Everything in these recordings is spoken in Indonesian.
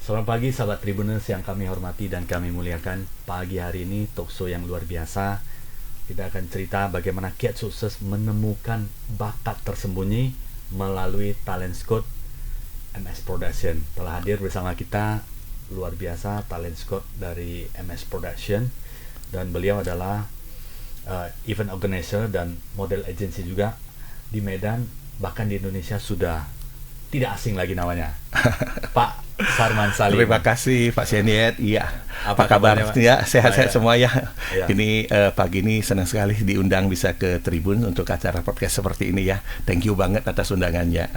Selamat pagi sahabat Tribuners yang kami hormati dan kami muliakan. Pagi hari ini talkshow yang luar biasa. Kita akan cerita bagaimana kiat sukses menemukan bakat tersembunyi melalui talent scout MS Production. Telah hadir bersama kita luar biasa talent scout dari MS Production, dan beliau adalah event organizer dan model agency juga di Medan, bahkan di Indonesia sudah tidak asing lagi namanya. Pak Sarman Salim. Terima kasih Pak Seniet. Iya. Apa Apa kabar? kabarnya, Pak? Ya, sehat-sehat Baik. semua ya. Ya. Ini pagi ini senang sekali diundang bisa ke Tribun untuk acara podcast seperti ini ya. Thank you banget atas undangannya.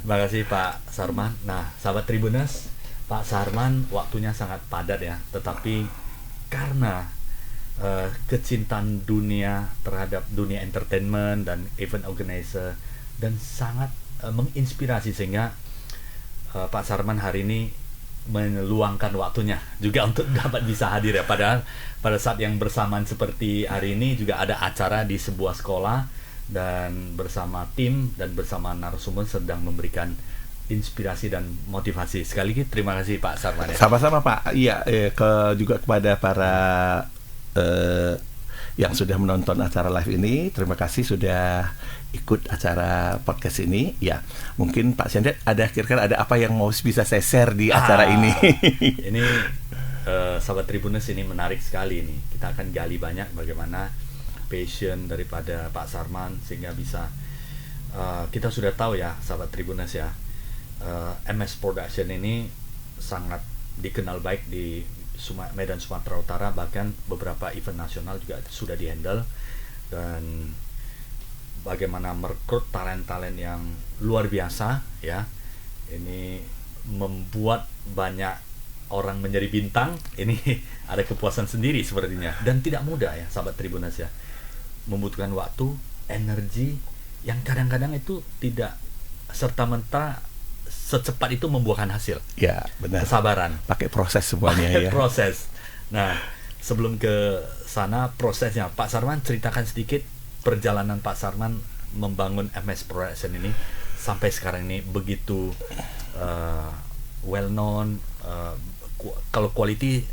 Terima kasih Pak Sarman. Nah, sahabat Tribuners, Pak Sarman waktunya sangat padat ya, tetapi karena kecintaan dunia terhadap dunia entertainment dan event organizer dan sangat menginspirasi, sehingga Pak Sarman hari ini meluangkan waktunya juga untuk dapat bisa hadir ya. Padahal pada saat yang bersamaan seperti hari ini juga ada acara di sebuah sekolah, dan bersama tim dan bersama narasumber sedang memberikan inspirasi dan motivasi. Sekali lagi terima kasih Pak Sarman ya. Sama-sama Pak. Iya, juga kepada para yang sudah menonton acara live ini, terima kasih sudah ikut acara podcast ini. Ya, mungkin Pak Seniet ada kira-kira ada apa yang mau bisa saya share di acara ini? Ini sahabat Tribuners, ini menarik sekali ini. Kita akan gali banyak bagaimana passion daripada Pak Sarman sehingga bisa kita sudah tahu ya sahabat Tribuners ya, MS Production ini sangat dikenal baik di Medan Sumatera Utara, bahkan beberapa event nasional juga sudah dihandle, dan bagaimana merekrut talent-talent yang luar biasa ya. Ini membuat banyak orang menjadi bintang. Ini ada kepuasan sendiri sepertinya, dan tidak mudah ya sahabat Tribuners ya. Membutuhkan waktu, energi yang kadang-kadang itu tidak serta-merta secepat itu membuahkan hasil. Ya, benar. Kesabaran. Pakai proses semuanya ya. Proses. Nah, sebelum ke sana prosesnya, Pak Sarman ceritakan sedikit perjalanan Pak Sarman membangun MS Production ini sampai sekarang ini begitu well known. Kalau quality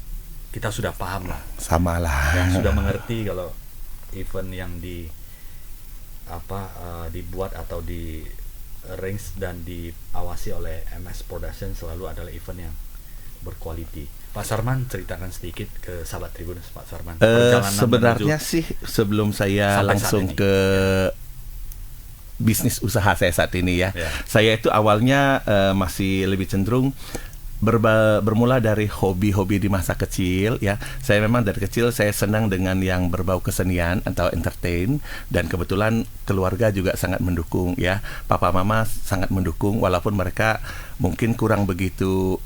kita sudah paham lah. Sama lah. Ya, sudah mengerti kalau event yang dibuat atau di arrange dan diawasi oleh MS Production selalu adalah event yang berkualiti. Pak Sarman ceritakan sedikit ke sahabat Tribuners, Pak Sarman. Sebenarnya sih sebelum saya sampai langsung saat ini ke bisnis usaha saya saat ini ya, Ya. saya itu awalnya masih lebih cenderung bermula dari hobi-hobi di masa kecil ya. Saya memang dari kecil saya senang dengan yang berbau kesenian atau entertain, dan kebetulan keluarga juga sangat mendukung ya. Papa mama sangat mendukung walaupun mereka mungkin kurang begitu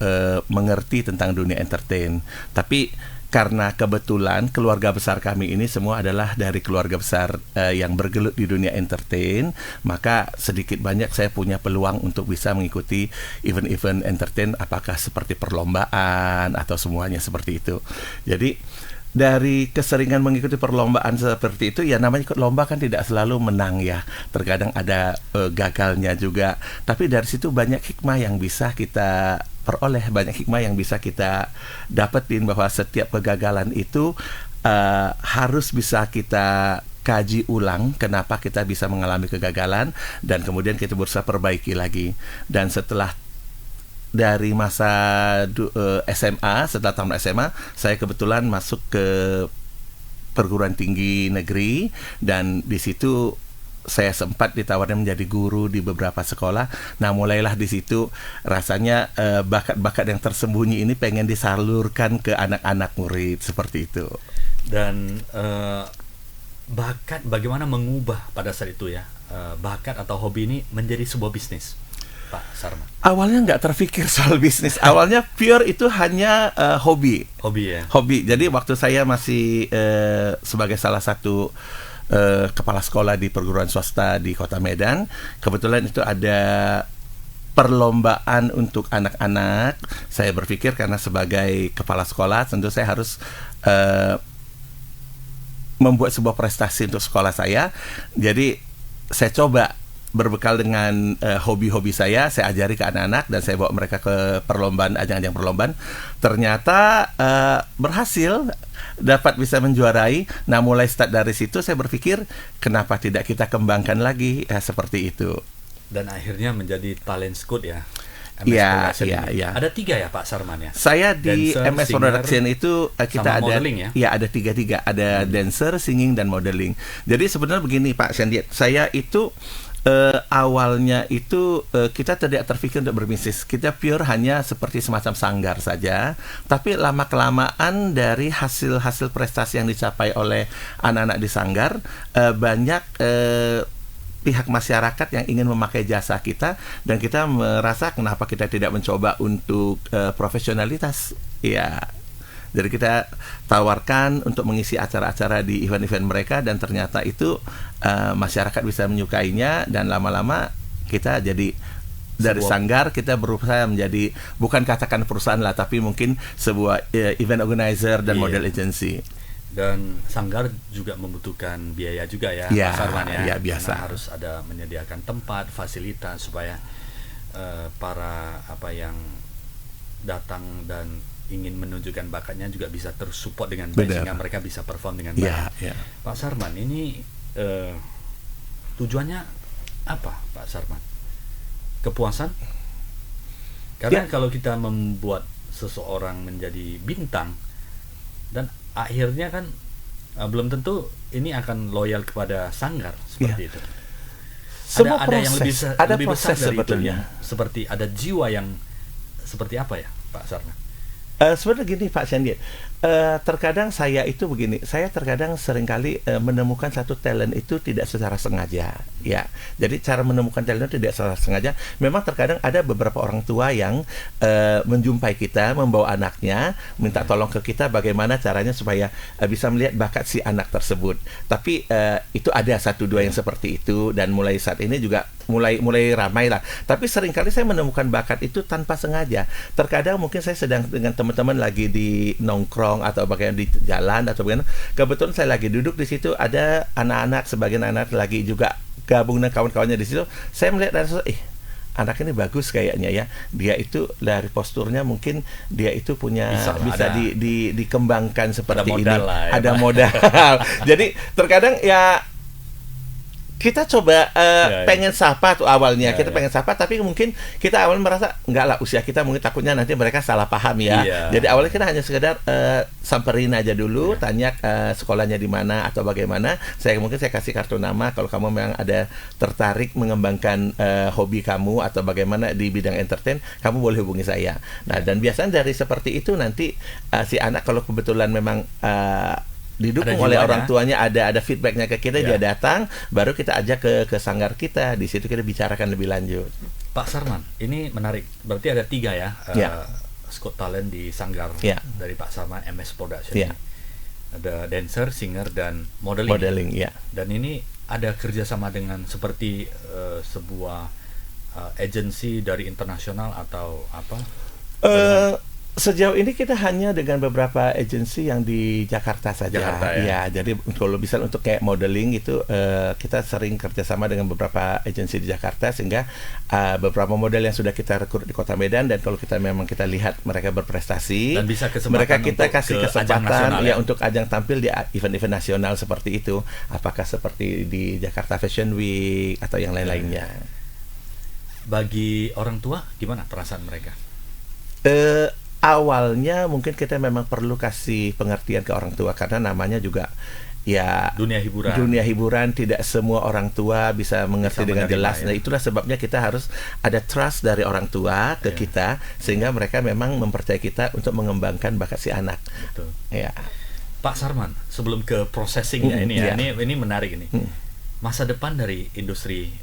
mengerti tentang dunia entertain. Tapi karena kebetulan keluarga besar kami ini semua adalah dari keluarga besar yang bergelut di dunia entertain, maka sedikit banyak saya punya peluang untuk bisa mengikuti event-event entertain, apakah seperti perlombaan atau semuanya seperti itu. Jadi dari keseringan mengikuti perlombaan seperti itu, ya namanya ikut lomba kan tidak selalu menang ya, terkadang ada gagalnya juga. Tapi dari situ banyak hikmah yang bisa kita peroleh, banyak hikmah yang bisa kita dapetin, bahwa setiap kegagalan itu harus bisa kita kaji ulang kenapa kita bisa mengalami kegagalan, dan kemudian kita berusaha perbaiki lagi. Dan setelah dari masa SMA, setelah tamat SMA, saya kebetulan masuk ke perguruan tinggi negeri, dan di situ saya sempat ditawarkan menjadi guru di beberapa sekolah. Nah, mulailah di situ rasanya bakat-bakat yang tersembunyi ini pengen disalurkan ke anak-anak murid seperti itu. Dan bakat, bagaimana mengubah pada saat itu ya, bakat atau hobi ini menjadi sebuah bisnis, Pak Sarman? Awalnya nggak terpikir soal bisnis. Awalnya pure itu hanya hobi. Hobi ya. Hobi. Jadi waktu saya masih sebagai salah satu kepala sekolah di perguruan swasta di Kota Medan, kebetulan itu ada perlombaan untuk anak-anak. Saya berpikir karena sebagai kepala sekolah tentu saya harus membuat sebuah prestasi untuk sekolah saya. Jadi saya coba berbekal dengan hobi-hobi saya ajari ke anak-anak dan saya bawa mereka ke perlombaan, ajang-ajang perlombaan. Ternyata berhasil, dapat bisa menjuarai. Nah, mulai start dari situ saya berpikir kenapa tidak kita kembangkan lagi seperti itu. Dan akhirnya menjadi talent scout ya. Iya, Production iya, ini. iya. Ada 3 ya Pak Sarman ya? Saya di Dancer, MS singer, Production itu kita sama ada modeling ya? Iya, ada tiga. Ada dancer, singing dan modeling. Jadi sebenarnya begini Pak Sandiat, saya itu awalnya itu kita tidak terpikir untuk berbisnis. Kita pure hanya seperti semacam sanggar saja. Tapi lama-kelamaan dari hasil-hasil prestasi yang dicapai oleh anak-anak di sanggar, banyak pihak masyarakat yang ingin memakai jasa kita, dan kita merasa kenapa kita tidak mencoba untuk profesionalitas. Ya, jadi kita tawarkan untuk mengisi acara-acara di event-event mereka, dan ternyata itu masyarakat bisa menyukainya, dan lama-lama kita jadi dari sanggar kita berusaha menjadi, bukan katakan perusahaan lah, tapi mungkin sebuah event organizer dan model agency. Dan sanggar juga membutuhkan biaya juga ya, Ya, Pak Sarman ya. ya, biasa. Karena harus ada menyediakan tempat, fasilitas supaya para yang datang dan ingin menunjukkan bakatnya juga bisa tersupport dengan baik, sehingga mereka bisa perform dengan baik. Ya. Pak Sarman, ini tujuannya apa, Pak Sarman? Kepuasan? Karena kalau kita membuat seseorang menjadi bintang, dan akhirnya kan belum tentu ini akan loyal kepada sanggar seperti itu. Ada yang lebih besar dari sebetulnya. Seperti ada jiwa yang seperti apa ya, Pak Sarman? Sebenarnya gini Pak Sandiat, terkadang saya itu begini, saya terkadang seringkali menemukan satu talent itu tidak secara sengaja, ya. Jadi cara menemukan talent itu tidak secara sengaja. Memang terkadang ada beberapa orang tua yang menjumpai kita, membawa anaknya, minta tolong ke kita bagaimana caranya supaya bisa melihat bakat si anak tersebut. Tapi itu ada 1-2 yang seperti itu, dan mulai saat ini juga mulai ramai lah. Tapi seringkali saya menemukan bakat itu tanpa sengaja. Terkadang mungkin saya sedang dengan teman-teman lagi di nongkrong atau bagaimana di jalan atau bagaimana. Kebetulan saya lagi duduk di situ, ada anak-anak, sebagian anak lagi juga gabung dengan kawan-kawannya di situ. Saya melihat dari anak ini bagus kayaknya ya. Dia itu dari posturnya mungkin dia itu punya bisa dikembangkan seperti ini. Ada modal. Jadi terkadang ya kita coba pengen sapa tuh awalnya, kita pengen sapa, tapi mungkin kita awalnya merasa enggak lah, usia kita mungkin takutnya nanti mereka salah paham ya. Jadi awalnya kita hanya sekedar samperin aja dulu, tanya sekolahnya di mana atau bagaimana. Saya kasih kartu nama, kalau kamu memang ada tertarik mengembangkan hobi kamu atau bagaimana di bidang entertain, kamu boleh hubungi saya. Nah, dan biasanya dari seperti itu nanti si anak kalau kebetulan memang didukung oleh orang tuanya, ada feedbacknya ke kita, dia datang, baru kita ajak ke sanggar kita, di situ kita bicarakan lebih lanjut. Pak Sarman, ini menarik. Berarti ada 3 ya, Scout Talent di sanggar dari Pak Sarman MS Production. Ada dancer, singer, dan modeling. Dan ini ada kerjasama dengan seperti sebuah agensi dari internasional atau apa? Sejauh ini kita hanya dengan beberapa agensi yang di Jakarta saja. Ya, jadi kalau bisa untuk kayak modeling itu kita sering kerjasama dengan beberapa agensi di Jakarta, sehingga beberapa model yang sudah kita rekrut di Kota Medan, dan kalau kita mereka mereka berprestasi, dan bisa mereka kita kasih kesempatan untuk ajang tampil di event-event nasional seperti itu. Apakah seperti di Jakarta Fashion Week atau yang lain-lainnya. Bagi orang tua gimana perasaan mereka? Awalnya mungkin kita memang perlu kasih pengertian ke orang tua, karena namanya juga ya dunia hiburan, tidak semua orang tua bisa mengerti dengan jelas. Nah, itulah sebabnya kita harus ada trust dari orang tua ke kita, sehingga mereka memang mempercayai kita untuk mengembangkan bakat si anak. Betul. Ya. Pak Sarman, sebelum ke processingnya ini menarik ini. Masa depan dari industri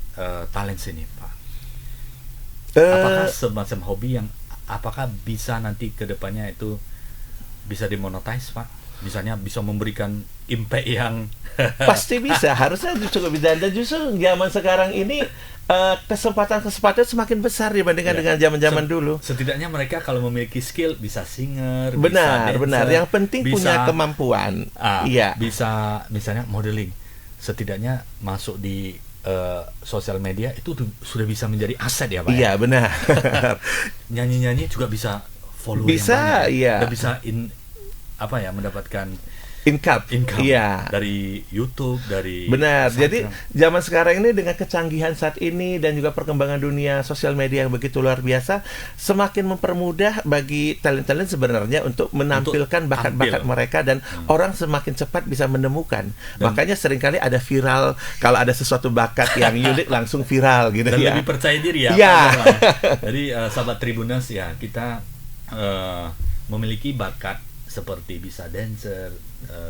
talent ini, Pak. Apakah semacam hobi yang apakah bisa nanti ke depannya itu bisa dimonetize, Pak? Misalnya bisa memberikan impact yang pasti bisa, harusnya justru bisa. Dan justru zaman sekarang ini kesempatan semakin besar dibandingkan dengan zaman-zaman dulu. Setidaknya mereka kalau memiliki skill bisa singer, benar, bisa dancer, benar. Yang penting punya kemampuan. Bisa misalnya modeling. Setidaknya masuk di sosial media itu sudah bisa menjadi aset ya Pak. Iya, benar. Nyanyi-nyanyi juga bisa follow Bisa, yang banyak. iya. Dan bisa mendapatkan Income. Iya. dari YouTube, dari Benar. Instagram. Jadi zaman sekarang ini dengan kecanggihan saat ini dan juga perkembangan dunia sosial media yang begitu luar biasa, semakin mempermudah bagi talent-talent sebenarnya untuk menampilkan bakat-bakat mereka, dan orang semakin cepat bisa menemukan. Makanya seringkali ada viral, kalau ada sesuatu bakat yang unik langsung viral gitu dan ya. lebih percaya diri ya. Iya. Pak Sarman. Jadi sahabat Tribuners ya, kita memiliki bakat seperti bisa dancer,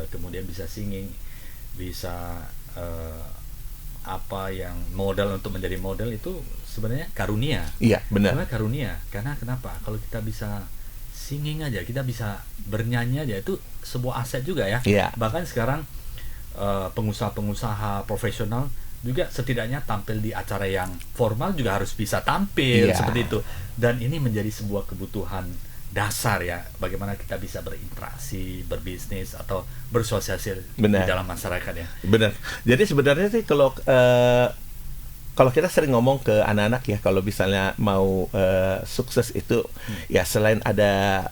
kemudian bisa singing, bisa yang modal untuk menjadi model, itu sebenarnya karunia. Iya, benar. Sebenarnya karunia. Karena kenapa? Kalau kita bisa singing aja, kita bisa bernyanyi aja, itu sebuah aset juga ya. Iya. Bahkan sekarang pengusaha-pengusaha profesional juga setidaknya tampil di acara yang formal juga harus bisa tampil seperti itu. Dan ini menjadi sebuah kebutuhan dasar ya, bagaimana kita bisa berinteraksi, berbisnis atau bersosialisasi di dalam masyarakat ya. Benar. Jadi sebenarnya sih kalau kita sering ngomong ke anak-anak ya, kalau misalnya mau sukses itu ya selain ada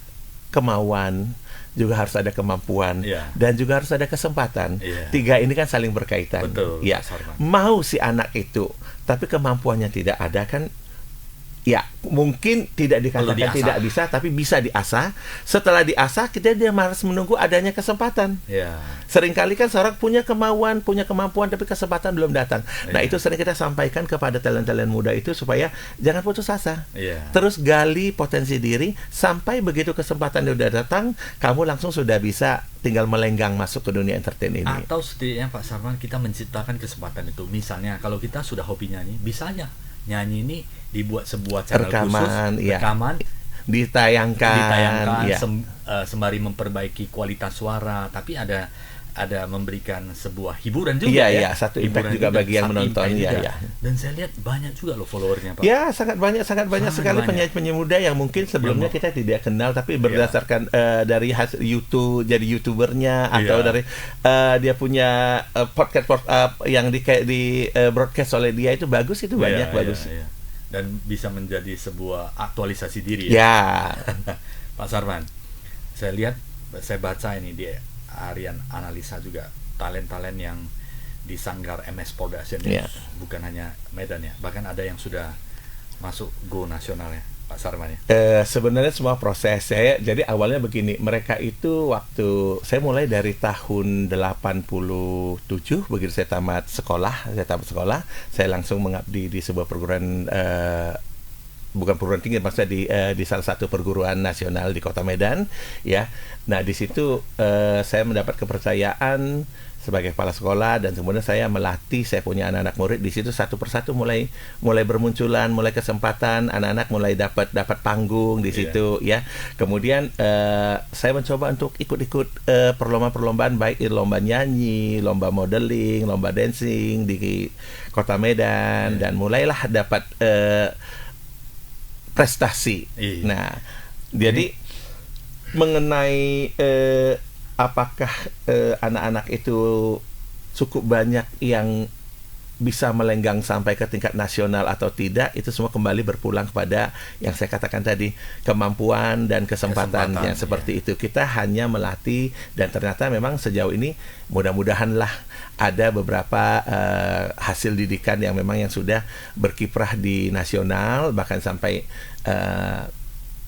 kemauan, juga harus ada kemampuan, dan juga harus ada kesempatan. Tiga ini kan saling berkaitan. Betul. Ya, mau si anak itu, tapi kemampuannya tidak ada kan. Ya, mungkin tidak dikatakan tidak bisa, tapi bisa diasah. Setelah diasah, dia harus menunggu adanya kesempatan. Seringkali kan seorang punya kemauan, punya kemampuan, tapi kesempatan belum datang. Nah, itu sering kita sampaikan kepada talent-talent muda itu supaya jangan putus asa. Terus gali potensi diri, sampai begitu kesempatan udah datang, kamu langsung sudah bisa tinggal melenggang masuk ke dunia entertain ini. Atau setidaknya Pak Sarman, kita menciptakan kesempatan itu. Misalnya, kalau kita sudah hobi nyanyi, bisa aja nyanyi ini dibuat sebuah channel rekaman, ditayangkan sembari memperbaiki kualitas suara, tapi ada memberikan sebuah hiburan juga satu impact juga bagi yang menonton Dan saya lihat banyak juga loh followernya Pak. Ya, sangat banyak sekali penyanyi muda yang mungkin sebelumnya kita tidak kenal, tapi berdasarkan dari hasil YouTube jadi YouTubernya, atau dari dia punya podcast yang di broadcast oleh dia itu bagus, itu banyak bagus. Dan bisa menjadi sebuah aktualisasi diri Pak Sarman. Saya baca ini di harian analisa juga, talent-talent yang di Sanggar MS Production bukan hanya Medan ya, bahkan ada yang sudah masuk go nasional ya Pak Sarman ya. Sebenarnya semua proses jadi awalnya begini, mereka itu waktu saya mulai dari tahun 87 begitu saya tamat sekolah, saya langsung mengabdi di sebuah perguruan bukan perguruan tinggi, maksudnya di salah satu perguruan nasional di Kota Medan ya. Nah, di situ saya mendapat kepercayaan sebagai kepala sekolah, dan kemudian saya melatih, saya punya anak-anak murid di situ, satu persatu mulai bermunculan, mulai kesempatan, anak-anak mulai dapat panggung di situ ya. Kemudian saya mencoba untuk ikut perlombaan-perlombaan, baik lomba nyanyi, lomba modeling, lomba dancing di Kota Medan, dan mulailah dapat prestasi. Nah, jadi mengenai apakah anak-anak itu cukup banyak yang bisa melenggang sampai ke tingkat nasional atau tidak, itu semua kembali berpulang kepada yang saya katakan tadi, kemampuan dan kesempatan yang seperti itu. Kita hanya melatih, dan ternyata memang sejauh ini mudah-mudahanlah ada beberapa hasil didikan yang memang yang sudah berkiprah di nasional, bahkan sampai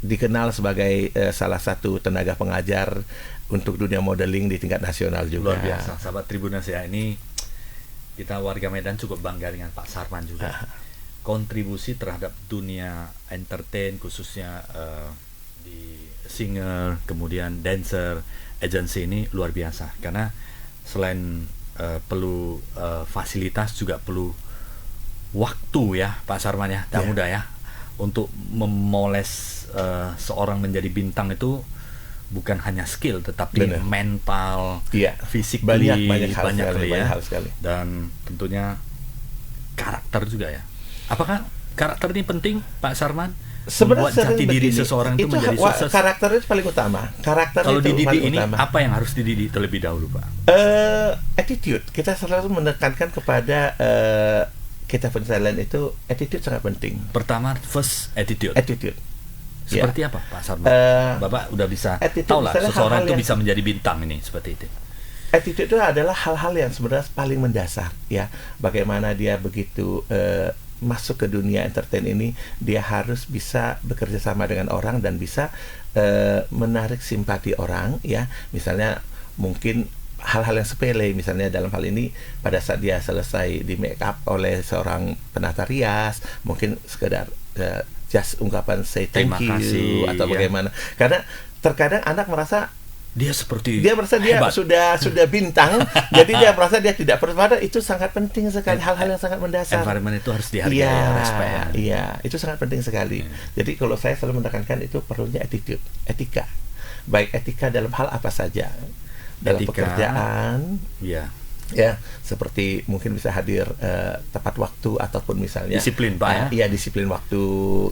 dikenal sebagai salah satu tenaga pengajar untuk dunia modeling di tingkat nasional juga. Luar biasa, sahabat Tribuners ya. Ini kita warga Medan cukup bangga dengan Pak Sarman juga. Kontribusi terhadap dunia entertain, khususnya di singer, kemudian dancer, agency, ini luar biasa. Karena selain perlu fasilitas, juga perlu waktu ya Pak Sarman ya, tak mudah ya. Untuk memoles seorang menjadi bintang itu bukan hanya skill, tetapi mental, fisik, banyak hal sekali. Dan tentunya karakter juga ya. Apakah karakter ini penting, Pak Sarman? Membuat jati diri seseorang itu menjadi sukses. Karakter itu paling utama. Kalau dididik ini utama. Apa yang harus dididik terlebih dahulu, Pak? Attitude. Kita selalu menekankan kepada kita punya talent itu attitude sangat penting. Pertama, first attitude. Attitude. Seperti apa, Pak Sarman? Bapak udah bisa tahu lah seseorang itu bisa menjadi bintang ini seperti itu. Attitude itu adalah hal-hal yang sebenarnya paling mendasar, ya. Bagaimana dia begitu masuk ke dunia entertain ini, dia harus bisa bekerja sama dengan orang dan bisa menarik simpati orang, ya. Misalnya mungkin hal-hal yang sepele, misalnya dalam hal ini pada saat dia selesai di make up oleh seorang penata rias, mungkin sekedar just ungkapan say thank you kasih, atau bagaimana. Karena terkadang anak merasa dia merasa dia hebat. sudah bintang, jadi dia merasa dia tidak perlu. Padahal itu sangat penting sekali, hal-hal yang sangat mendasar. Environment itu harus dihargai, respect. Iya, itu sangat penting sekali. Jadi kalau saya selalu menekankan itu perlunya attitude, etika. Baik etika dalam hal apa saja. Dalam pekerjaan, ya, seperti mungkin bisa hadir tepat waktu, ataupun misalnya disiplin, Pak, ya, disiplin waktu,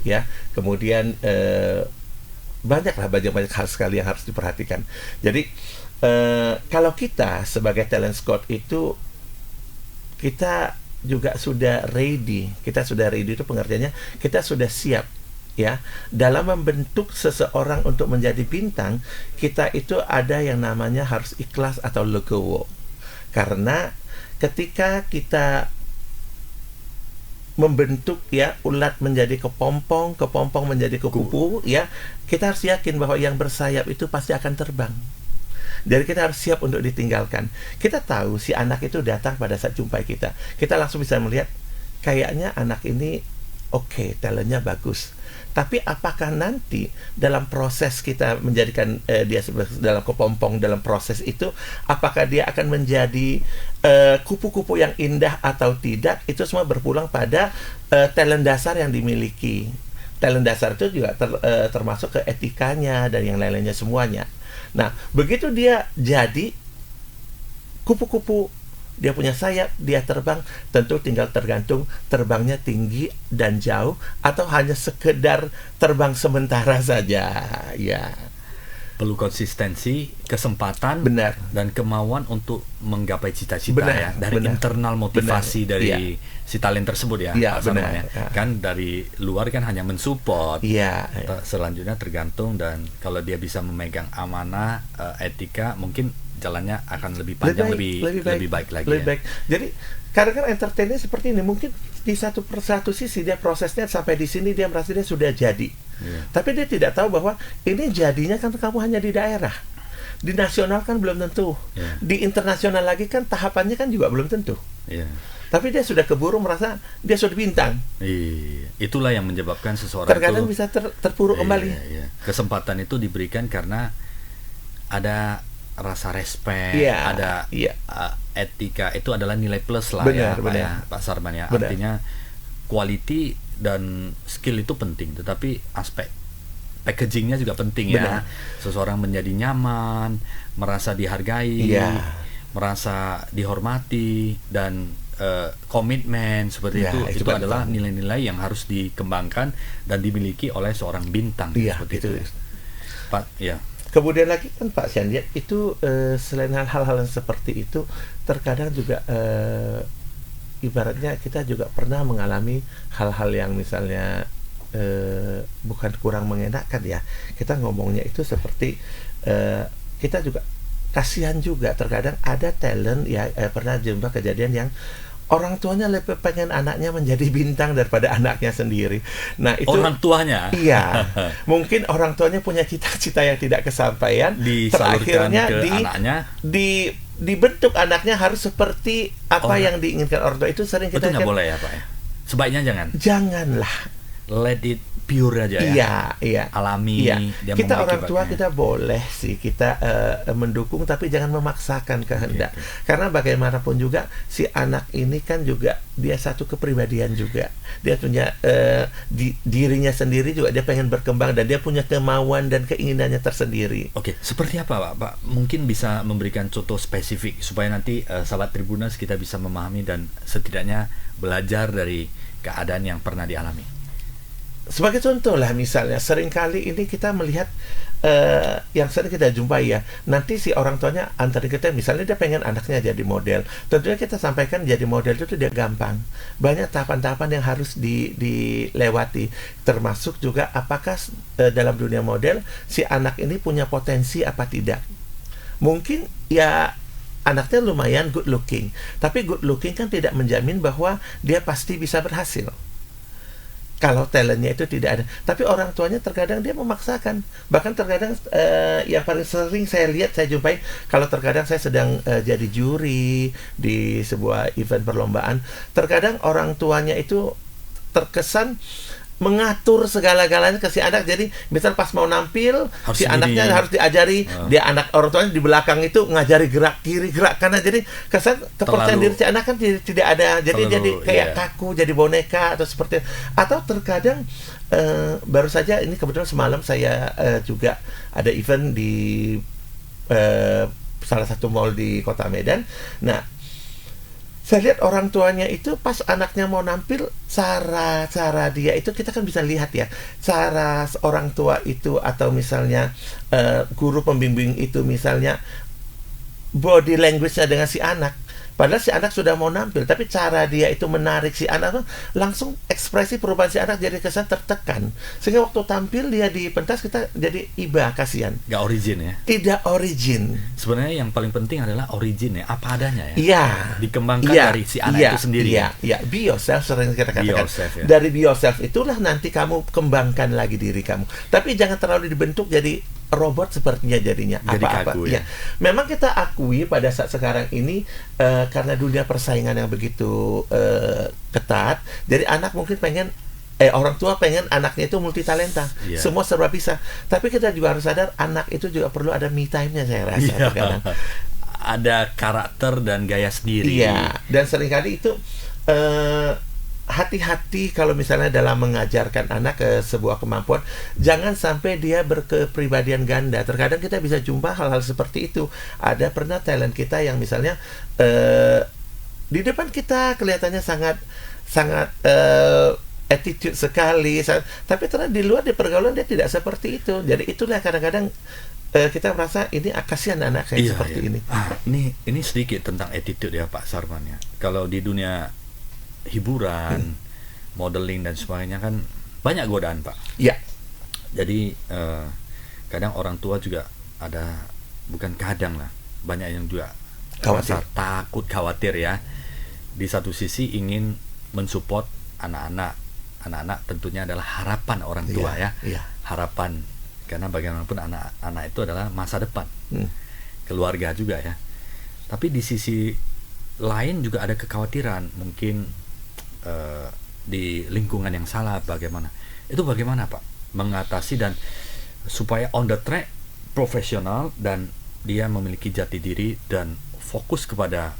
ya. Kemudian banyak hal sekali yang harus diperhatikan. Jadi kalau kita sebagai talent scout itu kita juga sudah ready. Kita sudah ready itu pengertiannya kita sudah siap, ya, dalam membentuk seseorang untuk menjadi bintang. Kita itu ada yang namanya harus ikhlas atau legowo. Karena ketika kita membentuk, ya, ulat menjadi kepompong menjadi kupu, ya, kita harus yakin bahwa yang bersayap itu pasti akan terbang. Jadi kita harus siap untuk ditinggalkan. Kita tahu si anak itu datang pada saat jumpai kita. Kita langsung bisa melihat kayaknya anak ini oke, talentnya bagus. Tapi apakah nanti dalam proses kita menjadikan dia dalam kepompong, dalam proses itu, apakah dia akan menjadi kupu-kupu yang indah atau tidak? Itu semua berpulang pada talent dasar yang dimiliki. Talent dasar itu juga termasuk ke etikanya dan yang lain-lainnya semuanya. Nah, begitu dia jadi kupu-kupu, dia punya sayap, dia terbang, tentu tinggal tergantung terbangnya tinggi dan jauh atau hanya sekedar terbang sementara saja, ya. Perlu konsistensi, kesempatan, dan kemauan untuk menggapai cita-cita, ya. Dari internal motivasi dari si talent tersebut, ya. Kan dari luar kan hanya mensupport. Selanjutnya tergantung, dan kalau dia bisa memegang amanah, etika, mungkin jalannya akan lebih panjang, lebih baik lagi. Jadi kadang-kadang entertainnya seperti ini, mungkin di satu sisi dia prosesnya sampai di sini dia merasa dia sudah jadi, tapi dia tidak tahu bahwa ini jadinya kan kamu hanya di daerah, di nasional kan belum tentu, di internasional lagi kan tahapannya kan juga belum tentu. Tapi dia sudah keburu merasa dia sudah bintang. Itulah yang menyebabkan seseorang terkadang itu bisa terpuruk kembali. Kesempatan itu diberikan karena ada rasa respect, ada etika, itu adalah nilai plus lah, Pak Sarman, ya. Artinya quality dan skill itu penting, tetapi aspek packagingnya juga penting, ya. Seseorang menjadi nyaman, merasa dihargai, merasa dihormati, dan komitmen seperti itu adalah nilai-nilai yang harus dikembangkan dan dimiliki oleh seorang bintang, seperti itu, Pak. Kemudian lagi kan Pak Sian, itu selain hal-hal yang seperti itu, terkadang juga ibaratnya kita juga pernah mengalami hal-hal yang misalnya bukan kurang mengenakan, ya. Kita ngomongnya itu seperti kita juga kasihan juga, terkadang ada talent, ya, pernah jumpa kejadian yang orang tuanya lebih pengen anaknya menjadi bintang daripada anaknya sendiri. Nah, itu orang tuanya. Iya. Mungkin orang tuanya punya cita-cita yang tidak kesampaian. Terakhirnya anaknya. Dibentuk anaknya harus seperti apa yang diinginkan orang tua. Itu sering kita. Itu nggak boleh, ya, Pak, ya? Sebaiknya janganlah. Let it pure aja, ya. Iya. Alami. Dia kita orang tua kita boleh sih kita mendukung, tapi jangan memaksakan kehendak. Karena bagaimanapun juga si anak ini kan juga dia satu kepribadian juga. Dia punya dirinya sendiri juga, dia pengen berkembang dan dia punya kemauan dan keinginannya tersendiri. Oke, seperti apa, Pak? Mungkin bisa memberikan contoh spesifik supaya nanti sahabat Tribuners kita bisa memahami dan setidaknya belajar dari keadaan yang pernah dialami. Sebagai contoh lah, misalnya seringkali ini kita melihat yang sering kita jumpai ya, nanti si orang tuanya antarin kita, misalnya dia pengen anaknya jadi model, tentunya kita sampaikan jadi model itu tidak gampang, banyak tahapan-tahapan yang harus dilewati, termasuk juga apakah dalam dunia model si anak ini punya potensi apa tidak. Mungkin ya anaknya lumayan good looking, tapi good looking kan tidak menjamin bahwa dia pasti bisa berhasil kalau talentnya itu tidak ada. Tapi orang tuanya terkadang dia memaksakan. Bahkan terkadang yang paling sering saya lihat, saya jumpai, kalau terkadang saya sedang jadi juri di sebuah event perlombaan, terkadang orang tuanya itu terkesan mengatur segala-galanya ke si anak. Jadi misal pas mau nampil, si anaknya harus diajari, dia anak orang tuanya di belakang itu ngajari gerak kiri, gerak kanan. Jadi kesan kepercayaan diri si anak kan tidak ada. Jadi kayak kaku, jadi boneka atau seperti. Atau terkadang baru saja ini kebetulan semalam saya juga ada event di salah satu mall di Kota Medan. Nah, saya lihat orang tuanya itu pas anaknya mau nampil, cara dia itu kita kan bisa lihat ya, cara orang tua itu atau misalnya guru pembimbing itu misalnya body language-nya dengan si anak. Padahal si anak sudah mau nampil, tapi cara dia itu menarik si anak, langsung ekspresi perubahan si anak jadi kesan tertekan. Sehingga waktu tampil dia di pentas kita jadi iba, kasihan. Gak origin ya? Tidak origin. Sebenarnya yang paling penting adalah origin ya, apa adanya ya. Iya. Dikembangkan dari si anak itu sendiri. Iya. Be yourself, sering kita katakan. Ya. Dari be yourself itulah nanti kamu kembangkan lagi diri kamu. Tapi jangan terlalu dibentuk jadi robot sepertinya jadinya. Jadi apa-apa. kaku ya. Memang kita akui pada saat sekarang ini karena dunia persaingan yang begitu ketat, jadi anak mungkin pengen orang tua pengen anaknya itu multi talenta, semua serba bisa. Tapi kita juga harus sadar anak itu juga perlu ada me time-nya, saya rasa terkadang. Ada karakter dan gaya sendiri. Iya, dan seringkali itu hati-hati kalau misalnya dalam mengajarkan anak ke sebuah kemampuan, jangan sampai dia berkepribadian ganda. Terkadang kita bisa jumpa hal-hal seperti itu. Ada pernah talent kita yang misalnya di depan kita kelihatannya sangat attitude sekali, tapi ternyata di luar di pergaulan dia tidak seperti itu. Jadi itulah kadang-kadang kita merasa ini kasihan anak kayak seperti ini. Ini sedikit tentang attitude ya Pak Sarman ya. Kalau di dunia hiburan, modeling dan sebagainya kan banyak godaan Pak. Iya. Jadi kadang orang tua juga ada, bukan kadang lah, banyak yang juga takut, khawatir ya. Di satu sisi ingin mensupport anak-anak tentunya adalah harapan orang tua ya. Harapan, karena bagaimanapun anak-anak itu adalah masa depan, keluarga juga ya. Tapi di sisi lain juga ada kekhawatiran, mungkin di lingkungan yang salah, bagaimana Pak mengatasi dan supaya on the track profesional dan dia memiliki jati diri dan fokus kepada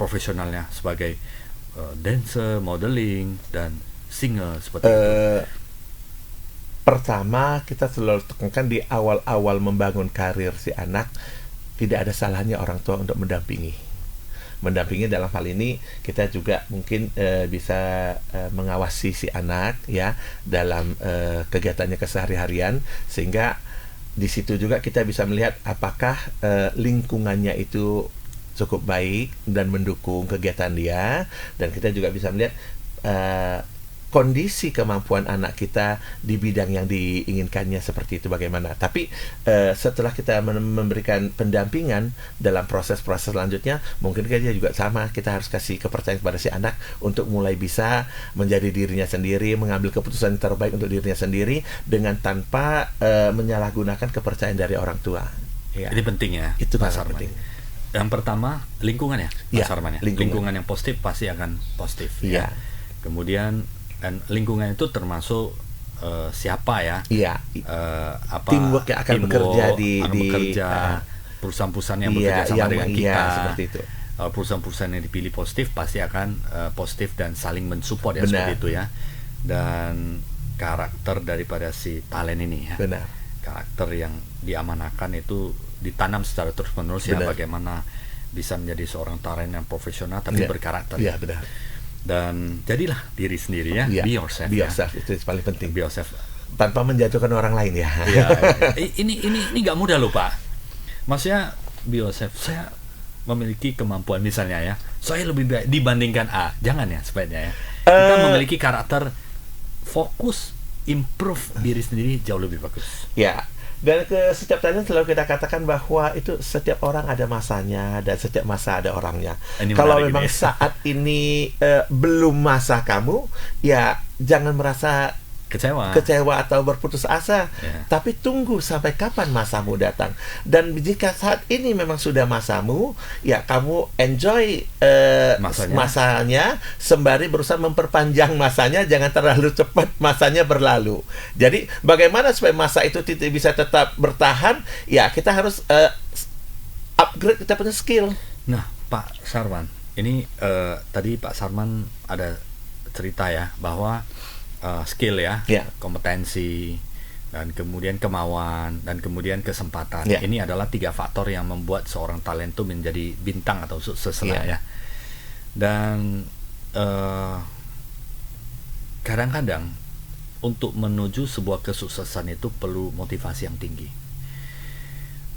profesionalnya sebagai dancer, modeling dan singer seperti itu. Pertama, kita selalu tekankan di awal-awal membangun karir si anak, tidak ada salahnya orang tua untuk mendampingi dalam hal ini. Kita juga mungkin bisa mengawasi si anak ya dalam kegiatannya kesehari-harian, sehingga di situ juga kita bisa melihat apakah lingkungannya itu cukup baik dan mendukung kegiatan dia, dan kita juga bisa melihat kondisi kemampuan anak kita di bidang yang diinginkannya seperti itu bagaimana. Tapi setelah kita memberikan pendampingan dalam proses-proses selanjutnya, mungkin kita juga sama, kita harus kasih kepercayaan kepada si anak untuk mulai bisa menjadi dirinya sendiri, mengambil keputusan yang terbaik untuk dirinya sendiri dengan tanpa menyalahgunakan kepercayaan dari orang tua. Ya. Ini penting ya. Itu penting. Yang pertama lingkungan ya, Pak Sarman ya. Lingkungan yang positif pasti akan positif. Ya. Kemudian dan lingkungan itu termasuk siapa ya? Teamwork yang akan bekerja di perusahaan-perusahaan yang bekerja sama dengan kita. Seperti itu. Perusahaan-perusahaan yang dipilih positif pasti akan positif dan saling mensupport ya. Benar. Seperti itu ya. Dan karakter daripada si talent ini ya. Benar. Karakter yang diamanakan itu ditanam secara terus-menerus ya, bagaimana bisa menjadi seorang talent yang profesional tapi berkarakter. Iya, benar. Dan jadilah diri sendiri ya, be yourself. Be yourself, itu paling penting. Be yourself. tanpa menjatuhkan orang lain ya. Iya. Ini nggak mudah loh Pak. Maksudnya Biosef, saya memiliki kemampuan misalnya ya, saya lebih baik dibandingkan A. Jangan ya sebaiknya ya. Kita memiliki karakter fokus, improve diri sendiri jauh lebih bagus. Ya. Dan ke setiap talent selalu kita katakan bahwa itu setiap orang ada masanya dan setiap masa ada orangnya. Kalau memang saat ini belum masa kamu, ya jangan merasa kecewa atau berputus asa, tapi tunggu sampai kapan masamu datang. Dan jika saat ini memang sudah masamu, ya kamu enjoy masanya sembari berusaha memperpanjang masanya, jangan terlalu cepat masanya berlalu. Jadi bagaimana supaya masa itu bisa tetap bertahan? Ya kita harus upgrade kita punya skill. Nah Pak Sarman, ini tadi Pak Sarman ada cerita ya bahwa skill ya, kompetensi, dan kemudian kemauan, dan kemudian kesempatan. Ini adalah 3 faktor yang membuat seorang talent itu menjadi bintang atau sukses ya. Dan kadang-kadang untuk menuju sebuah kesuksesan itu perlu motivasi yang tinggi.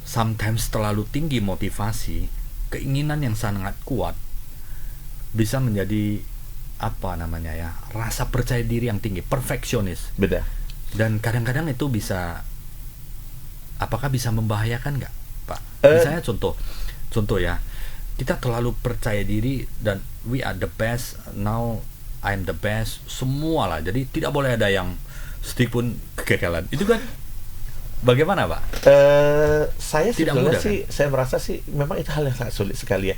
Sometimes terlalu tinggi motivasi, keinginan yang sangat kuat bisa menjadi rasa percaya diri yang tinggi, perfeksionis. Beda. Dan kadang-kadang itu apakah bisa membahayakan nggak, Pak? Misalnya contoh ya, kita terlalu percaya diri dan we are the best, now I'm the best, semua lah. Jadi tidak boleh ada yang sedikit pun kegagalan. Itu kan bagaimana, Pak? Saya sebetulnya sih, kan? Saya merasa sih memang itu hal yang sangat sulit sekali ya.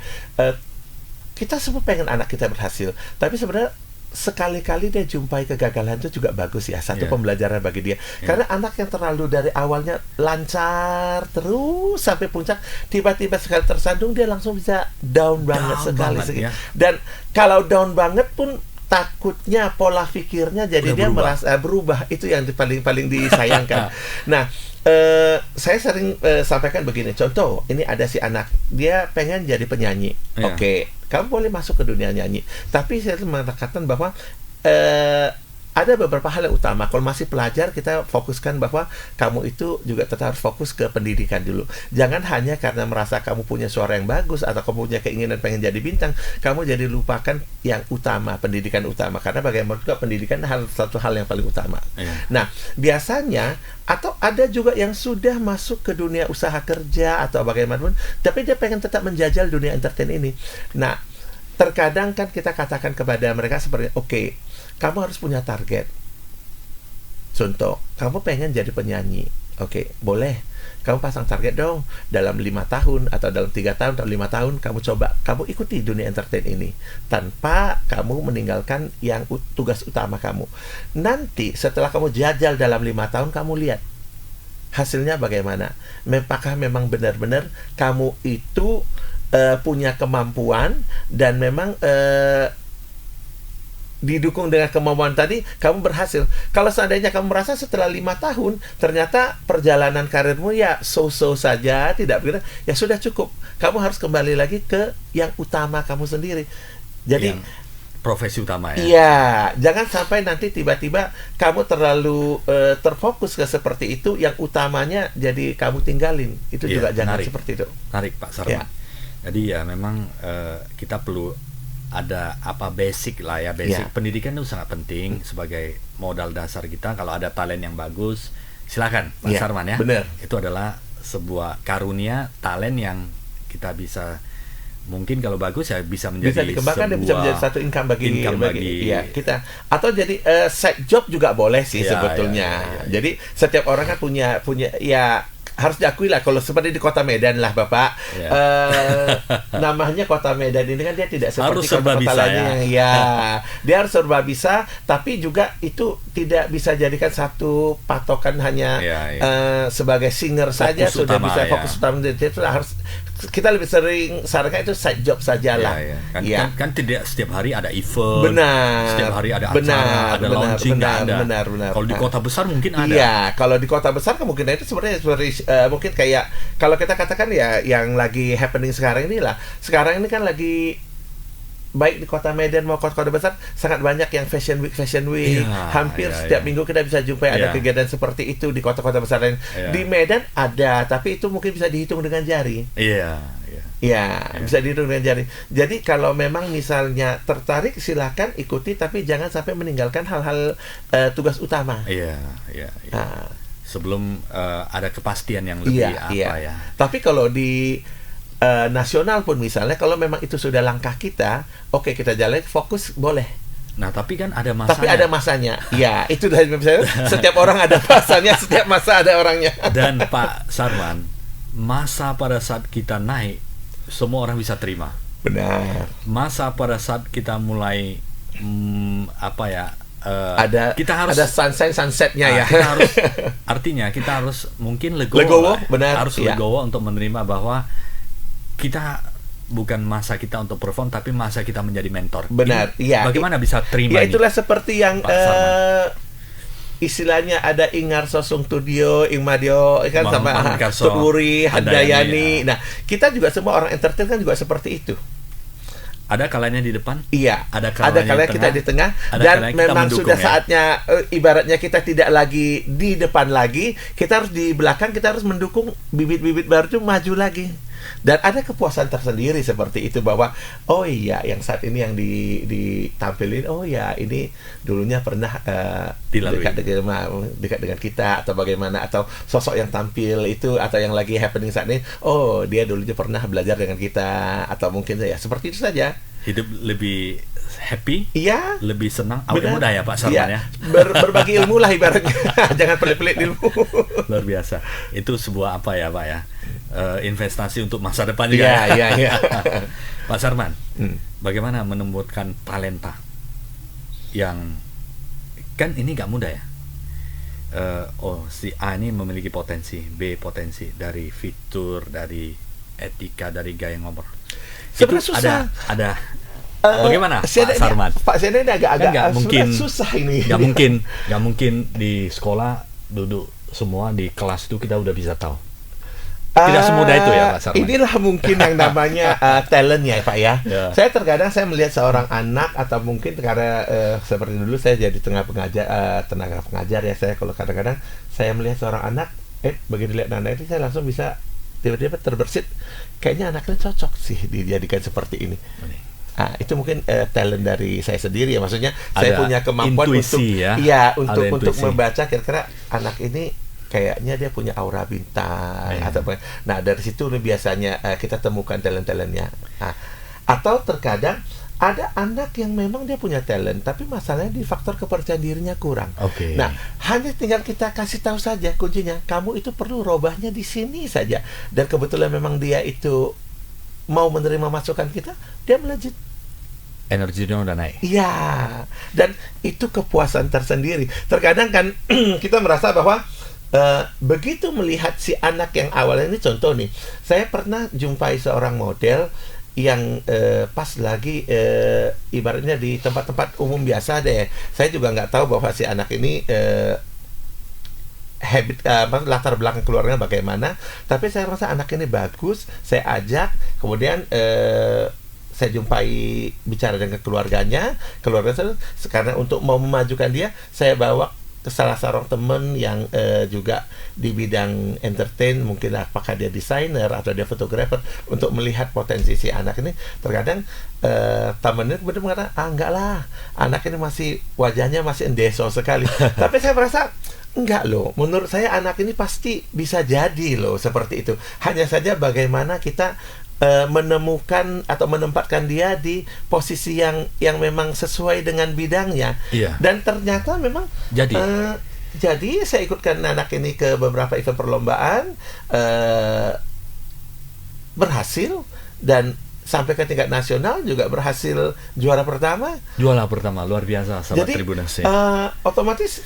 Kita semua pengen anak kita berhasil, tapi sebenarnya sekali-kali dia jumpai kegagalan itu juga bagus ya, satu pembelajaran bagi dia. Karena anak yang terlalu dari awalnya lancar terus sampai puncak, tiba-tiba sekali tersandung dia langsung bisa down banget sekali. Dan kalau down banget pun takutnya pola pikirnya jadi dia merasa berubah. Itu yang paling disayangkan. Nah, saya sering sampaikan begini. Contoh, ini ada si anak, dia pengen jadi penyanyi. Oke, kamu boleh masuk ke dunia nyanyi. Tapi saya mengatakan bahwa ada beberapa hal yang utama. Kalau masih pelajar, kita fokuskan bahwa kamu itu juga tetap harus fokus ke pendidikan dulu. Jangan hanya karena merasa kamu punya suara yang bagus atau kamu punya keinginan pengen jadi bintang, kamu jadi lupakan yang utama, pendidikan utama. Karena bagaimana juga pendidikan satu hal yang paling utama. Nah, biasanya atau ada juga yang sudah masuk ke dunia usaha kerja atau bagaimanapun, tapi dia pengen tetap menjajal dunia entertain ini. Nah, terkadang kan kita katakan kepada mereka seperti, oke, kamu harus punya target. Contoh, kamu pengen jadi penyanyi. Oke, boleh. Kamu pasang target dong. Dalam 5 tahun, atau dalam 3 tahun, atau 5 tahun, kamu coba. Kamu ikuti dunia entertain ini. Tanpa kamu meninggalkan yang tugas utama kamu. Nanti, setelah kamu jajal dalam 5 tahun, kamu lihat hasilnya bagaimana. Apakah memang benar-benar kamu itu punya kemampuan, dan memang didukung dengan kemampuan tadi, kamu berhasil. Kalau seandainya kamu merasa setelah 5 tahun ternyata perjalanan karirmu ya so-so saja, tidak begitu, ya sudah cukup. Kamu harus kembali lagi ke yang utama kamu sendiri. Jadi yang profesi utama ya. Iya, jangan sampai nanti tiba-tiba kamu terlalu terfokus ke seperti itu, yang utamanya jadi kamu tinggalin. Itu juga jangan seperti itu. Menarik Pak Sarman. Jadi ya memang kita perlu ada basic lah ya, basic pendidikan itu sangat penting sebagai modal dasar kita. Kalau ada talent yang bagus, silakan Pak Sarman ya. Bener. Itu adalah sebuah karunia talent yang kita bisa, mungkin kalau bagus ya bisa menjadi dikembangkan, dan bisa menjadi satu income bagi kita, atau jadi side job juga boleh sih sebetulnya. Jadi setiap orang kan punya ya, harus diakui lah, kalau seperti di Kota Medan lah Bapak, namanya Kota Medan ini kan dia tidak seperti kota-kota lainnya dia harus serba bisa, tapi juga itu tidak bisa jadikan satu patokan hanya sebagai singer fokus saja sudah bisa fokus utama. Itu harus, kita lebih sering sarankan itu side job sajalah. Kan tidak setiap hari ada event, setiap hari ada acara, ada launching, benar. Kalau di kota besar mungkin ada. Iya, kalau di kota besar kemungkinan itu sebenarnya mungkin kayak kalau kita katakan ya, yang lagi happening sekarang ini lah. Sekarang ini kan lagi baik di kota Medan mau kota-kota besar sangat banyak yang fashion week. Iya, Hampir iya, setiap iya. minggu kita bisa jumpai ada Iya. kegiatan seperti itu di kota-kota besar lain. Iya. Di Medan ada, tapi itu mungkin bisa dihitung dengan jari. Iya, iya. Ya, bisa dihitung dengan jari. Jadi kalau memang misalnya tertarik silahkan ikuti, tapi jangan sampai meninggalkan hal-hal tugas utama. Iya, iya, iya. Nah, Sebelum ada kepastian yang lebih ya. Tapi kalau di nasional pun misalnya, kalau memang itu sudah langkah kita, oke kita jalan fokus boleh. Nah, tapi kan ada masanya. Tapi ada masanya. Ya, itu dari misalnya setiap orang ada masanya, setiap masa ada orangnya. Dan Pak Sarman, masa pada saat kita naik, semua orang bisa terima. Benar. Masa pada saat kita mulai Kita harus ada sunsetnya ya. Kita harus, artinya kita harus mungkin legowo Legowo, benar. Harus legowo untuk menerima bahwa kita bukan masa kita untuk perform, tapi masa kita menjadi mentor. Benar. Iya. Bagaimana bisa terima ya, itulah seperti yang Pak Sarman? Istilahnya ada Ingar Sosung Tudio, Ingmadio kan sama Tutwuri, Handayani. Nah, kita juga semua orang entertain kan juga seperti itu. Ada kalanya di depan, iya. Ada kalanya kita di tengah, dan memang sudah saatnya ibaratnya kita tidak lagi di depan lagi, kita harus di belakang, kita harus mendukung bibit-bibit baru itu maju lagi. Dan ada kepuasan tersendiri seperti itu, bahwa oh iya yang saat ini yang ditampilin, oh ya ini dulunya pernah dekat dengan kita atau bagaimana, atau sosok yang tampil itu atau yang lagi happening saat ini, oh dia dulunya pernah belajar dengan kita, atau mungkin ya seperti itu saja. Hidup lebih happy, iya, lebih senang, awet muda ya Pak Sarman ya. Berbagi ilmu lah ibaratnya. Jangan pelit-pelit ilmu. Luar biasa. Itu sebuah apa ya Pak ya? Investasi untuk masa depan juga. Iya. Pak Sarman, bagaimana menemukan talenta yang kan ini nggak mudah ya? Si A ini memiliki potensi, B potensi, dari fitur, dari etika, dari gaya ngomong. Sebenarnya susah. Ada bagaimana Pak Sarman? Pak Sena ini agak-agak kan mungkin, susah ini. Nggak mungkin di sekolah duduk semua di kelas itu kita udah bisa tahu. Tidak semudah itu ya Pak Sarman. Inilah mungkin yang namanya talent ya Pak ya. Saya terkadang melihat seorang anak, atau mungkin karena seperti dulu saya jadi tenaga pengajar ya, saya kalau kadang-kadang saya melihat seorang anak, begitu lihat anak itu saya langsung bisa tiba-tiba terbersit, kayaknya anaknya cocok sih dijadikan seperti ini. Itu mungkin talent dari saya sendiri ya, maksudnya ada saya punya kemampuan intuisi, untuk membaca kira-kira anak ini kayaknya dia punya aura bintang atau apa. Nah, dari situ biasanya kita temukan talent-talentnya. Atau terkadang ada anak yang memang dia punya talent, tapi masalahnya di faktor kepercayaan dirinya kurang. Nah, hanya tinggal kita kasih tahu saja kuncinya, kamu itu perlu robahnya di sini saja. Dan kebetulan memang dia itu mau menerima masukan kita, dia melejit. Energinya udah naik. Iya, dan itu kepuasan tersendiri. Terkadang kan kita merasa bahwa begitu melihat si anak yang awalnya, ini contoh nih, saya pernah jumpai seorang model yang pas lagi ibaratnya di tempat-tempat umum biasa deh. Saya juga nggak tahu bahwa si anak ini latar belakang keluarganya bagaimana, tapi saya rasa anak ini bagus. Saya ajak, kemudian saya jumpai, bicara dengan keluarganya karena untuk mau memajukan dia, saya bawa ke salah seorang teman yang juga di bidang entertain, mungkin apakah dia desainer atau dia fotografer, untuk melihat potensi si anak ini. Terkadang temannya benar mengatakan, enggak lah, anak ini masih wajahnya masih endeso sekali. Tapi saya merasa enggak loh, menurut saya anak ini pasti bisa jadi loh seperti itu. Hanya saja bagaimana kita menemukan atau menempatkan dia di posisi yang memang sesuai dengan bidangnya. Dan ternyata memang jadi saya ikutkan anak ini ke beberapa event perlombaan, berhasil, dan sampai ke tingkat nasional juga berhasil juara pertama. Luar biasa sahabat jadi, Tribunasi. Otomatis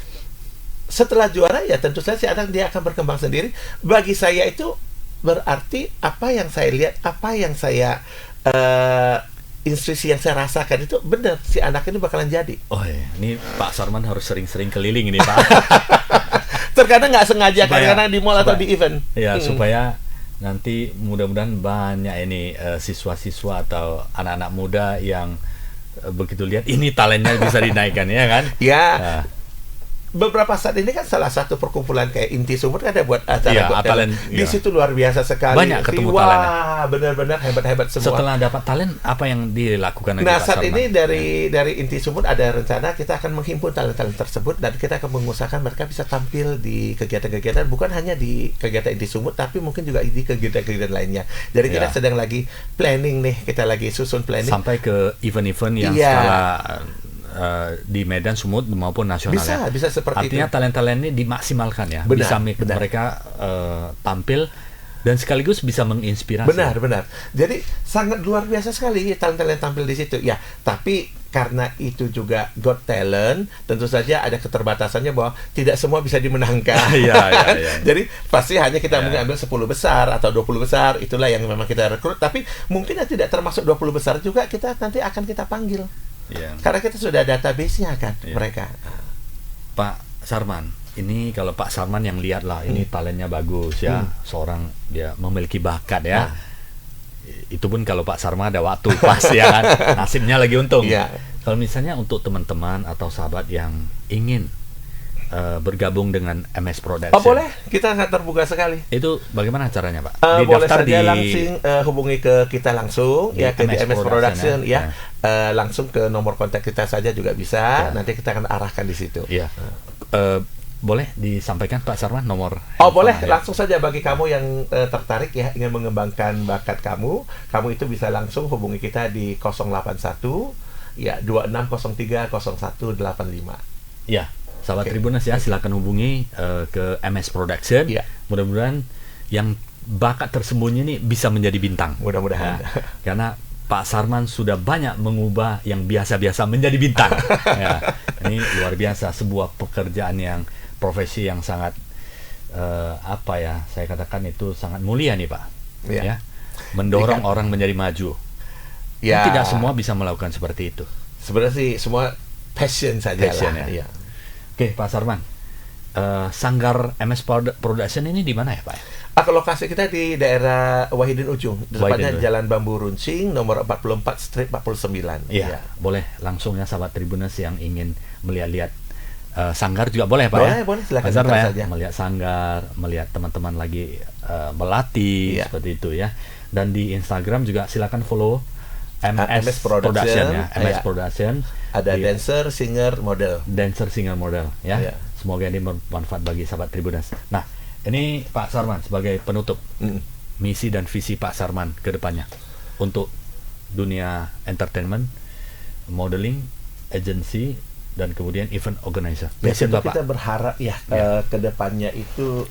setelah juara ya tentu saja si anak dia akan berkembang sendiri. Bagi saya itu berarti apa yang saya lihat, apa yang saya instruksi yang saya rasakan itu benar, si anak ini bakalan jadi. Ini Pak Sarman harus sering-sering keliling ini Pak. Terkadang nggak sengaja, kadang-kadang di mall atau di event. Supaya nanti mudah-mudahan banyak ini siswa-siswa atau anak-anak muda yang begitu lihat ini talentnya bisa dinaikkan ya kan? Ya. Nah, Beberapa saat ini kan salah satu perkumpulan kayak Inti Sumut kan ada buat acara Iya, Got Talent. talent, Di iya. situ luar biasa sekali. Banyak ketemu Wah, talentnya. benar-benar hebat-hebat semua. setelah dapat talent apa yang dilakukan lagi Nah, Pak saat Sarman? ini dari Inti Sumut ada rencana kita akan menghimpun talent-talent tersebut dan kita akan mengusahakan mereka bisa tampil di kegiatan-kegiatan, bukan hanya di kegiatan Inti Sumut tapi mungkin juga di kegiatan-kegiatan lainnya. Jadi kita Ya. sedang lagi planning nih, kita lagi susun planning. Sampai ke event-event yang Iya. skala di Medan, Sumut maupun nasional ya. Bisa seperti Artinya itu. talent-talent ini dimaksimalkan ya. Benar, Bisa benar. mereka tampil dan sekaligus bisa menginspirasi. Benar. Jadi sangat luar biasa sekali talent-talent tampil di situ. Ya, tapi karena itu juga Got Talent, tentu saja ada keterbatasannya bahwa tidak semua bisa dimenangkan. Iya. Jadi pasti hanya kita Ya. mengambil 10 besar atau 20 besar, itulah yang memang kita rekrut. Tapi mungkin yang tidak termasuk 20 besar juga kita nanti akan kita panggil. Iya. Karena kita sudah database-nya kan Iya. mereka. Pak Sarman, ini kalau Pak Sarman yang lihat lah, ini talentnya bagus ya, seorang dia memiliki bakat ya. Itu pun kalau Pak Sarman ada waktu pas ya kan, nasibnya lagi untung. Iya. Kalau misalnya untuk teman-teman atau sahabat yang ingin bergabung dengan MS Production, Oh, boleh, kita sangat terbuka sekali. itu bagaimana caranya Pak? Boleh Didaftar saja langsung hubungi ke kita langsung Di ya ke MS MS Production Production, ya. Langsung ke nomor kontak kita saja juga bisa. Ya. Nanti kita akan arahkan di situ. Iya. Boleh disampaikan Pak Sarman nomor Oh, boleh, handphone Anda? langsung saja bagi kamu yang tertarik ya ingin mengembangkan bakat kamu itu bisa langsung hubungi kita di 081 ya 26030185. Ya, sahabat Oke. Tribuners ya, silakan hubungi ke MS Production. Iya. Mudah-mudahan yang bakat tersembunyi ini bisa menjadi bintang. Mudah-mudahan. Ya, karena Pak Sarman sudah banyak mengubah yang biasa-biasa menjadi bintang. Ya, ini luar biasa, sebuah pekerjaan yang profesi yang sangat apa ya? Saya katakan itu sangat mulia nih Pak. Iya. Ya, mendorong Jadi kan- orang menjadi maju. Ya. Tidak semua bisa melakukan seperti itu. Sebenarnya sih semua passion saja Passion, lah. ya. Ya. Oke, Pak Sarman. Sanggar MS Production ini di mana ya, Pak? Lokasi kita di daerah Wahidin Ujung, tepatnya Wahidin. Jalan Bambu Runcing, nomor 44 Street 49. Iya, boleh langsung ya sahabat Tribuners yang ingin melihat-lihat sanggar juga boleh Pak ya? Boleh, silakan Pak Sarman datang ya, saja. melihat sanggar, melihat teman-teman lagi melatih Iya. seperti itu ya. Dan di Instagram juga silakan follow MS Production, ya, MS iya. Production. Ada Di- dancer, singer, model. Dancer Singer Model ya. Iya. Semoga ini bermanfaat bagi sahabat Tribuners. Nah, ini Pak Sarman sebagai penutup, Mm. misi dan visi Pak Sarman ke depannya untuk dunia entertainment, modeling, agency, dan kemudian event organizer. Ya, Passion tentu Bapak. kita berharap ya, ke depannya itu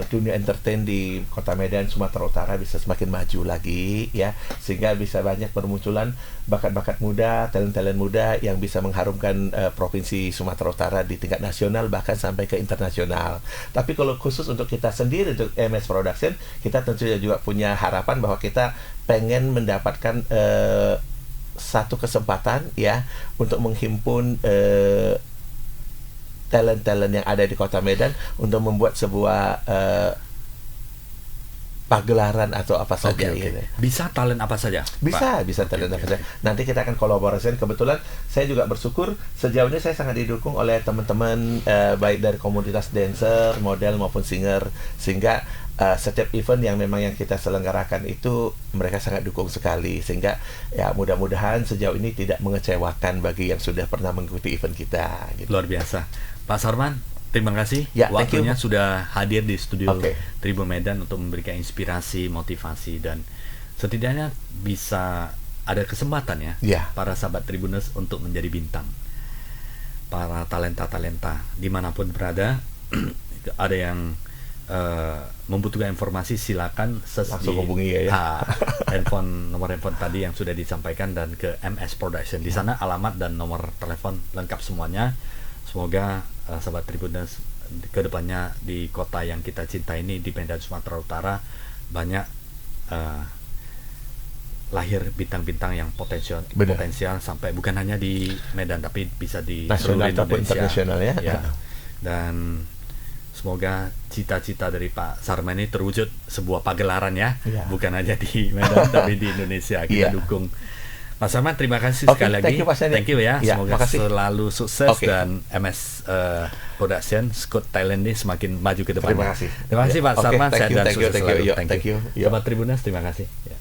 dunia entertain di Kota Medan, Sumatera Utara bisa semakin maju lagi ya, sehingga bisa banyak bermunculan bakat-bakat muda, talent-talent muda yang bisa mengharumkan provinsi Sumatera Utara di tingkat nasional bahkan sampai ke internasional. Tapi kalau khusus untuk kita sendiri untuk MS Production, kita tentu juga punya harapan bahwa kita pengen mendapatkan satu kesempatan ya untuk menghimpun talent-talent yang ada di Kota Medan untuk membuat sebuah pagelaran atau apa saja Oke. gitu. Bisa talent apa saja? Bisa Pak? talent Oke, apa saja. Nanti kita akan kolaborasi. Kebetulan saya juga bersyukur sejauh ini saya sangat didukung oleh teman-teman baik dari komunitas dancer, model maupun singer, sehingga setiap event yang memang yang kita selenggarakan itu mereka sangat dukung sekali, sehingga ya mudah-mudahan sejauh ini tidak mengecewakan bagi yang sudah pernah mengikuti event kita gitu. Luar biasa. Pak Sarman, terima kasih Ya, thank you. waktunya sudah hadir di studio Oke. Tribun Medan untuk memberikan inspirasi, motivasi, dan setidaknya bisa ada kesempatan ya, Ya. para sahabat Tribuners untuk menjadi bintang. Para talenta-talenta dimanapun berada, ada yang membutuhkan informasi, silakan Langsung hubungi ya. nomor handphone tadi yang sudah disampaikan dan ke MS Production. Di sana alamat dan nomor telepon lengkap semuanya. Semoga sahabat Tribuners kedepannya di kota yang kita cinta ini di Medan Sumatera Utara banyak lahir bintang-bintang yang potensial Benar. sampai bukan hanya di Medan tapi bisa di Nasional seluruh ataupun Indonesia. internasional ya. Ya. Dan semoga cita-cita dari Pak Sarman ini terwujud sebuah pagelaran ya, Iya. bukan hanya di Medan tapi di Indonesia. Kita Iya. dukung. Pak Sarman, terima kasih Oke, sekali lagi. thank you, Pak Sandy. Thank you ya. Ya, Semoga makasih. selalu sukses Oke. dan MS Production Scott Thailand ini semakin maju ke depan. Terima kasih. Terima kasih Pak Oke, Sarman. thank Sehat you, dan thank you, sukses thank you. selalu. Yo, thank you. Yo. Sobat Tribunas, terima kasih. Ya.